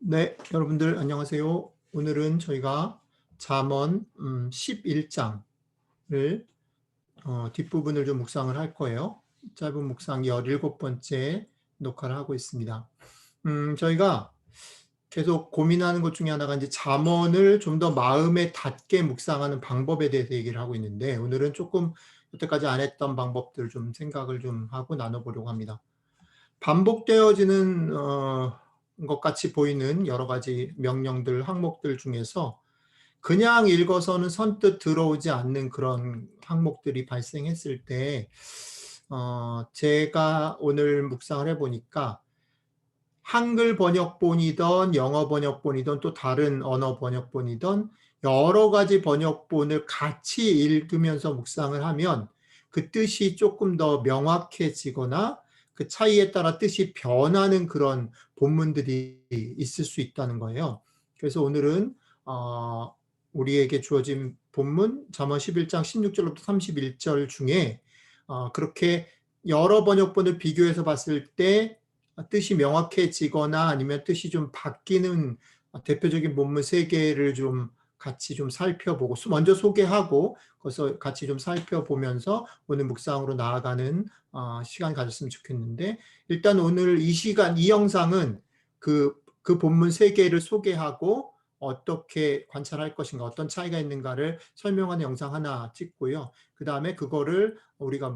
네, 여러분들 안녕하세요. 오늘은 저희가 잠언 11장을 뒷부분을 좀 묵상을 할 거예요. 짧은 묵상 17번째 녹화를 하고 있습니다. 저희가 계속 고민하는 것 중에 하나가 이제 잠언을 좀 더 마음에 닿게 묵상하는 방법에 대해서 얘기를 하고 있는데, 오늘은 조금 여태까지 안 했던 방법들 좀 생각을 좀 하고 나눠보려고 합니다. 반복되어지는 것 같이 보이는 여러 가지 명령들, 항목들 중에서 그냥 읽어서는 선뜻 들어오지 않는 그런 항목들이 발생했을 때 제가 오늘 묵상을 해 보니까 한글 번역본이든 영어 번역본이든 또 다른 언어 번역본이든 여러 가지 번역본을 같이 읽으면서 묵상을 하면 그 뜻이 조금 더 명확해지거나 그 차이에 따라 뜻이 변하는 그런 본문들이 있을 수 있다는 거예요. 그래서 오늘은 어 우리에게 주어진 본문 잠언 11장 16절부터 31절 중에 그렇게 여러 번역본을 비교해서 봤을 때 뜻이 명확해지거나 아니면 뜻이 좀 바뀌는 대표적인 본문 3개를 좀 같이 좀 살펴보고 먼저 소개하고 그래서 같이 좀 살펴보면서 오늘 묵상으로 나아가는 시간 가졌으면 좋겠는데, 일단 오늘 이 시간 이 영상은 그 본문 3개를 소개하고 어떻게 관찰할 것인가, 어떤 차이가 있는가를 설명하는 영상 하나 찍고요. 그다음에 그거를 우리가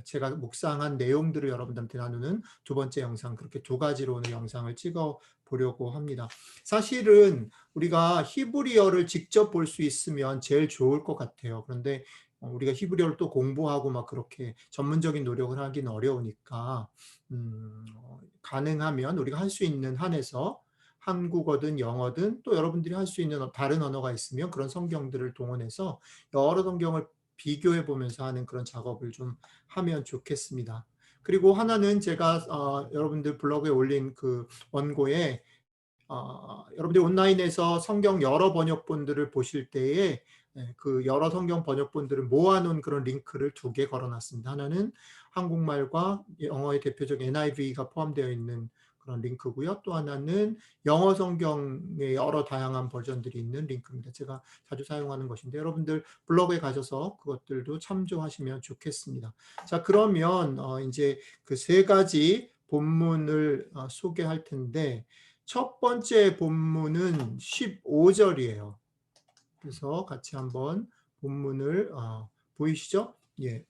제가 묵상한 내용들을 여러분들한테 나누는 두 번째 영상, 그렇게 두 가지로 오늘 영상을 찍어 보려고 합니다. 사실은 우리가 히브리어를 직접 볼 수 있으면 제일 좋을 것 같아요. 그런데 우리가 히브리어를 또 공부하고 막 그렇게 전문적인 노력을 하기는 어려우니까 가능하면 우리가 할 수 있는 한에서 한국어든 영어든 또 여러분들이 할 수 있는 다른 언어가 있으면 그런 성경들을 동원해서 여러 성경을 비교해 보면서 하는 그런 작업을 좀 하면 좋겠습니다. 그리고 하나는 제가 여러분들 블로그에 올린 그 원고에 여러분들이 온라인에서 성경 여러 번역본들을 보실 때에 그 여러 성경 번역본들을 모아 놓은 그런 링크를 2개 걸어 놨습니다. 하나는 한국말과 영어의 대표적 NIV가 포함되어 있는 그런 링크고요. 또 하나는 영어 성경의 여러 다양한 버전들이 있는 링크입니다. 제가 자주 사용하는 것인데 여러분들 블로그에 가셔서 그것들도 참조하시면 좋겠습니다. 자, 그러면 인제 그 3가지 본문을 소개할 텐데, 첫 번째 본문은 15절이에요. 그래서 같이 한번 본문을 보이시죠? 예.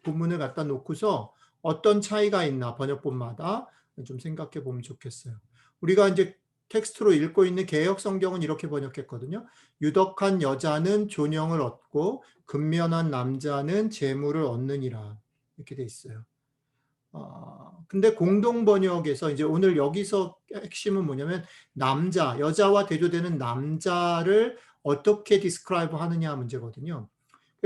본문을 갖다 놓고서 어떤 차이가 있나 번역본마다 좀 생각해 보면 좋겠어요. 우리가 이제 텍스트로 읽고 있는 개역 성경은 이렇게 번역했거든요. 유덕한 여자는 존영을 얻고 근면한 남자는 재물을 얻느니라. 이렇게 돼 있어요. 근데 공동 번역에서 이제 오늘 여기서 핵심은 뭐냐면 여자와 대조되는 남자를 어떻게 디스크라이브 하느냐 문제거든요.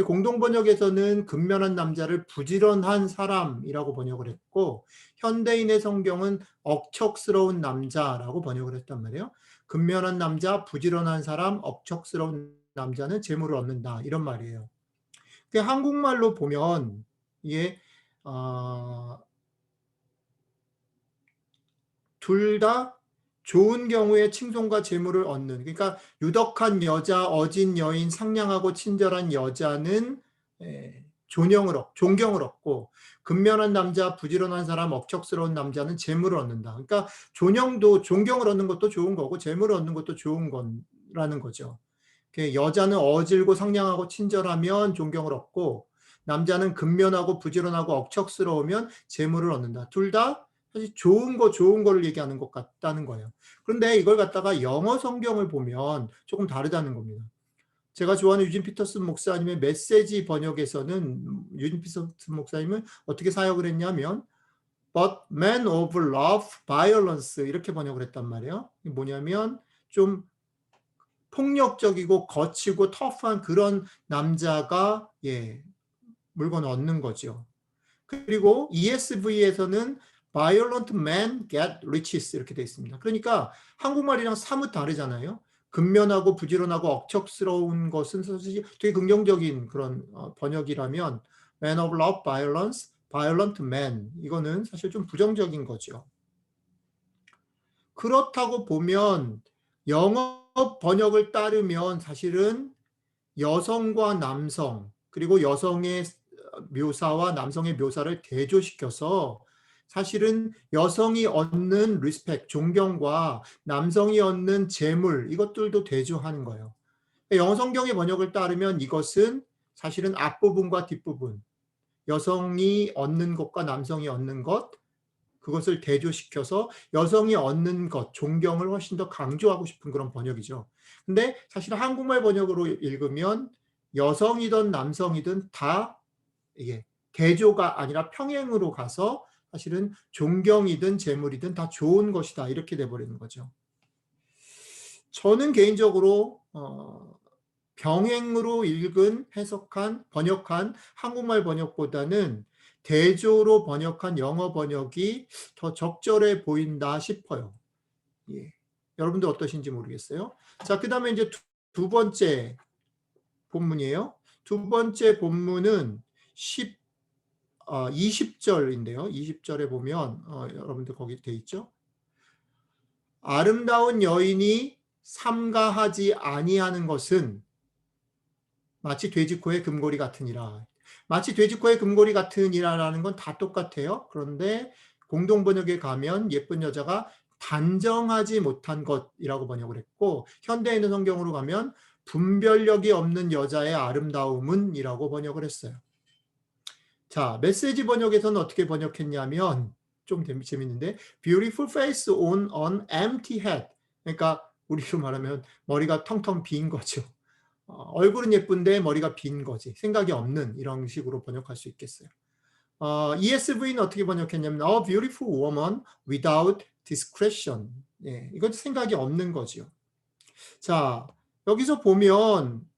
공동 번역에서는 근면한 남자를 부지런한 사람이라고 번역을 했고, 현대인의 성경은 억척스러운 남자라고 번역을 했단 말이에요. 근면한 남자, 부지런한 사람, 억척스러운 남자는 재물을 얻는다, 이런 말이에요. 한국말로 보면 이게 어 둘 다 좋은 경우에 칭송과 재물을 얻는, 그러니까 유덕한 여자, 어진 여인, 상냥하고 친절한 여자는 존경을 얻고, 근면한 남자, 부지런한 사람, 억척스러운 남자는 재물을 얻는다. 그러니까 존경을 얻는 것도 좋은 거고 재물을 얻는 것도 좋은 거라는 거죠. 여자는 어질고 상냥하고 친절하면 존경을 얻고, 남자는 근면하고 부지런하고 억척스러우면 재물을 얻는다. 둘 다 사실 좋은 거를 얘기하는 것 같다는 거예요. 그런데 이걸 갖다가 영어 성경을 보면 조금 다르다는 겁니다. 제가 좋아하는 유진 피터슨 목사님의 메시지 번역에서는 유진 피터슨 목사님은 어떻게 사역을 했냐면 But men of love, violence 이렇게 번역을 했단 말이에요. 이게 뭐냐면 좀 폭력적이고 거치고 터프한 그런 남자가 물건을 얻는 거죠. 그리고 ESV에서는 violent men get riches 이렇게 되어 있습니다. 그러니까 한국말이랑 사뭇 다르잖아요. 근면하고 부지런하고 억척스러운 것은 사실 되게 긍정적인 그런 번역이라면 man of love, violence, violent man 이거는 사실 좀 부정적인 거죠. 그렇다고 보면 영어 번역을 따르면 사실은 여성과 남성 그리고 여성의 묘사와 남성의 묘사를 대조시켜서 사실은 여성이 얻는 리스펙, 존경과 남성이 얻는 재물 이것들도 대조하는 거예요. 영어 성경의 번역을 따르면 이것은 사실은 앞부분과 뒷부분, 여성이 얻는 것과 남성이 얻는 것 그것을 대조시켜서 여성이 얻는 것, 존경을 훨씬 더 강조하고 싶은 그런 번역이죠. 근데 사실 한국말 번역으로 읽으면 여성이든 남성이든 다 이게 대조가 아니라 평행으로 가서 사실은 존경이든 재물이든 다 좋은 것이다 이렇게 돼 버리는 거죠. 저는 개인적으로 병행으로 읽은 해석한 번역한 한국말 번역보다는 대조로 번역한 영어 번역이 더 적절해 보인다 싶어요. 예. 여러분들 어떠신지 모르겠어요. 자, 그다음에 이제 두 번째 본문이에요. 두 번째 본문은 20 절인데요. 20 절에 보면 여러분들 거기 돼 있죠? 아름다운 여인이 삼가하지 아니하는 것은 마치 돼지코의 금고리 같으니라. 마치 돼지코의 금고리 같으니라라는 건 다 똑같아요. 그런데 공동 번역에 가면 예쁜 여자가 단정하지 못한 것이라고 번역을 했고 현대에 있는 성경으로 가면 분별력이 없는 여자의 아름다움은 이라고 번역을 했어요. 자, 메시지 번역에서는 어떻게 번역했냐면 좀 재밌는데 beautiful face on an empty head. 그러니까 우리로 말하면 머리가 텅텅 빈 거죠. 얼굴은 예쁜데 머리가 빈 거지. 생각이 없는 이런 식으로 번역할 수 있겠어요. ESV는 어떻게 번역했냐면 A beautiful woman without discretion. 예, 이건 생각이 없는 거지요. 자, 여기서 보면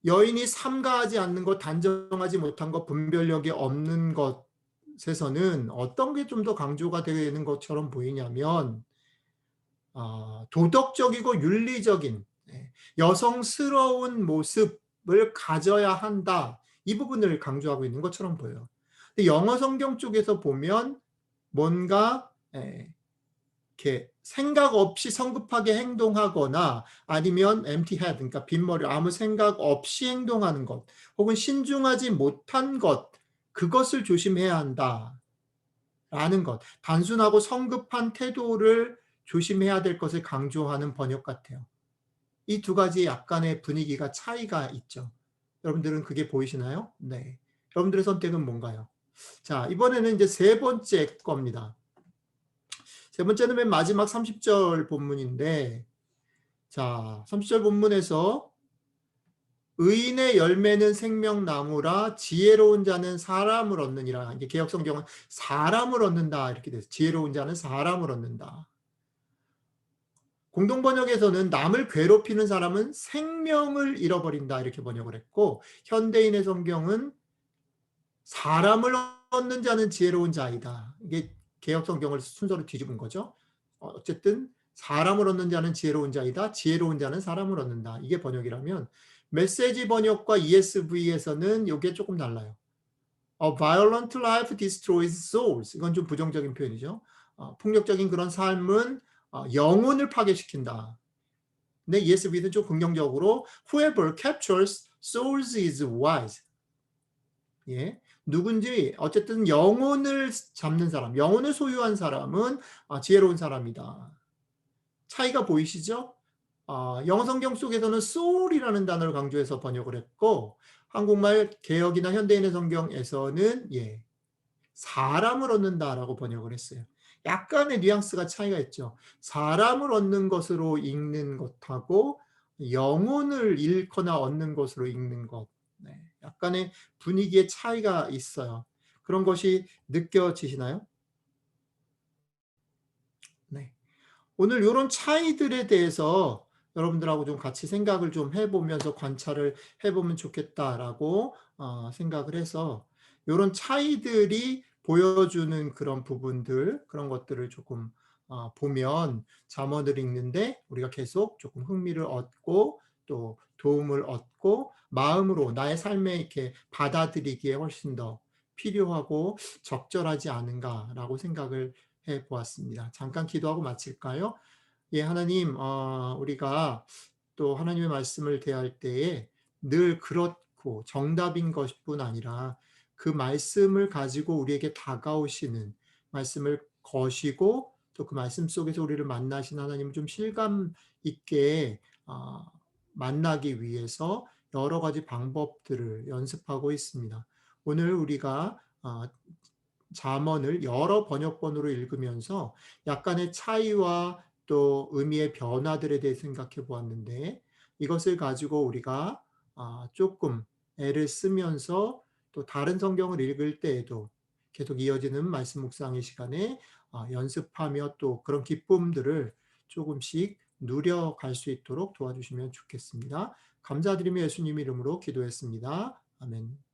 여인이 삼가하지 않는 것, 단정하지 못한 것, 분별력이 없는 것에서는 어떤 게 좀 더 강조가 되는 것처럼 보이냐면 도덕적이고 윤리적인 여성스러운 모습을 가져야 한다. 이 부분을 강조하고 있는 것처럼 보여요. 근데 영어 성경 쪽에서 보면 뭔가 이렇게 생각 없이 성급하게 행동하거나 아니면 empty head, 그러니까 빈머리, 아무 생각 없이 행동하는 것, 혹은 신중하지 못한 것, 그것을 조심해야 한다라는 것, 단순하고 성급한 태도를 조심해야 될 것을 강조하는 번역 같아요. 이 두 가지 약간의 분위기가 차이가 있죠. 여러분들은 그게 보이시나요? 네. 여러분들의 선택은 뭔가요? 자, 이번에는 이제 세 번째 겁니다. 세 번째는 맨 마지막 30절 본문인데, 자, 30절 본문에서 의인의 열매는 생명나무라 지혜로운 자는 사람을 얻느니라. 이게 개역 성경은 사람을 얻는다 이렇게 돼서 지혜로운 자는 사람을 얻는다. 공동 번역에서는 남을 괴롭히는 사람은 생명을 잃어버린다 이렇게 번역을 했고 현대인의 성경은 사람을 얻는 자는 지혜로운 자이다. 이게 개역 성경을 순서로 뒤집은 거죠. 어쨌든 사람을 얻는 자는 지혜로운 자이다. 지혜로운 자는 사람을 얻는다. 이게 번역이라면 메시지 번역과 ESV에서는 이게 조금 달라요. A violent life destroys souls. 이건 좀 부정적인 표현이죠. 폭력적인 그런 삶은 영혼을 파괴시킨다. 근데 ESV는 좀 긍정적으로 whoever captures souls is wise. 예. 누군지 어쨌든 영혼을 잡는 사람, 영혼을 소유한 사람은 지혜로운 사람이다. 차이가 보이시죠? 영어 성경 속에서는 soul이라는 단어를 강조해서 번역을 했고 한국말 개역이나 현대인의 성경에서는 사람을 얻는다라고 번역을 했어요. 약간의 뉘앙스가 차이가 있죠. 사람을 얻는 것으로 읽는 것하고 영혼을 잃거나 얻는 것으로 읽는 것. 네, 약간의 분위기의 차이가 있어요. 그런 것이 느껴지시나요? 네. 오늘 요런 차이들에 대해서 여러분들하고 좀 같이 생각을 좀 해 보면서 관찰을 해 보면 좋겠다라고 생각을 해서 요런 차이들이 보여주는 그런 부분들 그런 것들을 조금 보면 잠언을 읽는데 우리가 계속 조금 흥미를 얻고 또 도움을 얻고 마음으로 나의 삶에 이렇게 받아들이기에 훨씬 더 필요하고 적절하지 않은가라고 생각을 보았습니다. 잠깐 기도하고 마칠까요? 예, 하나님, 우리가 또 하나님의 말씀을 대할 때에 늘 그렇고 정답인 것뿐 아니라 그 말씀을 가지고 우리에게 다가오시는, 말씀을 거시고 또 그 말씀 속에서 우리를 만나신 하나님을 좀 실감 있게 아 만나기 위해서 여러 가지 방법들을 연습하고 있습니다. 오늘 우리가 잠언을 여러 번역본으로 읽으면서 약간의 차이와 또 의미의 변화들에 대해 생각해 보았는데, 이것을 가지고 우리가 쪼끔 애를 쓰면서 또 다른 성경을 읽을 때에도 계속 이어지는 말씀 묵상의 시간에 연습하며 또 그런 기쁨들을 조금씩 누려갈 수 있도록 도와주시면 좋겠습니다. 감사드리며 예수님 이름으로 기도했습니다. 아멘.